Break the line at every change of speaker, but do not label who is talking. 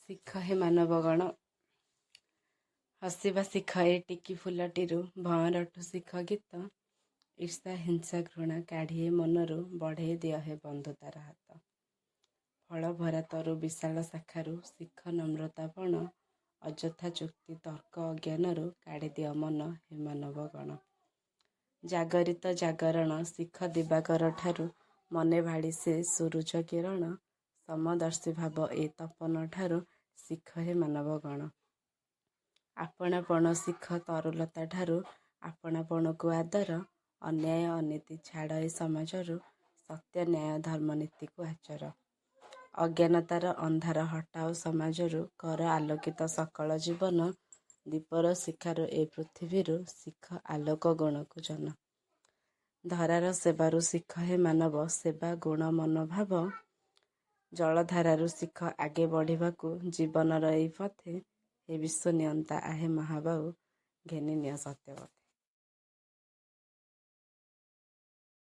ଶିଖ ହେ ମାନବଗଣ। ହସିବା ଶିଖ ଏ ଟିକି ଫୁଲଟିରୁ ଭଅଁରଠୁ ଶିଖ ଗୀତ। ଈର୍ଷା ହିଂସା ଘୃଣା କାଢ଼ି ମନରୁ ବଢ଼େଇ ଦିଅ ହେ ବନ୍ଧୁତାର ହାତ। ଫଳ ଭରା ତରୁ ବିଶାଳ ଶାଖାରୁ ଶିଖ ନମ୍ରତା ପଣ। ଅଯଥା ଯୁକ୍ତି ତର୍କ ଅଜ୍ଞାନରୁ କାଢ଼ିଦିଅ ମନ ହେ ମାନବଗଣ। ଜାଗରିତ ଜାଗରଣ ଶିଖ ଦିବାକର ଠାରୁ ମନେ ଭାଡ଼ି ସେ ସୁରୁଜ କିରଣ। ସମଦର୍ଶୀ ଭାବ ଏ ତପନ ଠାରୁ ଶିଖ ହେ ମାନବଗଣ। ଆପଣାପଣ ଶିଖ ତରୁଲତା ଠାରୁ ଆପଣାପଣକୁ ଆଦର। ଅନ୍ୟାୟ ଅନୀତି ଛାଡ଼ ଏ ସମାଜରୁ ସତ୍ୟ ନ୍ୟାୟ ଧର୍ମ ନୀତିକୁ ଆଚର। ଅଜ୍ଞାନତାର ଅନ୍ଧାର ହଟାଅ ସମାଜରୁ କର ଆଲୋକିତ ସକଳ ଜୀବନ। ଦୀପର ଶିଖାରୁ ଏ ପୃଥିବୀରୁ ଶିଖ ଆଲୋକ ଗୁଣକୁ ଜନ। ଧରାର ସେବାରୁ ଶିଖ ହେ ମାନବ ସେବା ଗୁଣ ମନୋଭାବ। ଜଳଧାରାରୁ ଶିଖ ଆଗେ ବଢ଼ିବାକୁ ଜୀବନର ଏଇ ପଥେ। ହେ ବିଶ୍ୱ ନିୟନ୍ତା ଆହେ ମହାବାହୁ ଘେନି ନିଅ ସତ୍ୟବତ।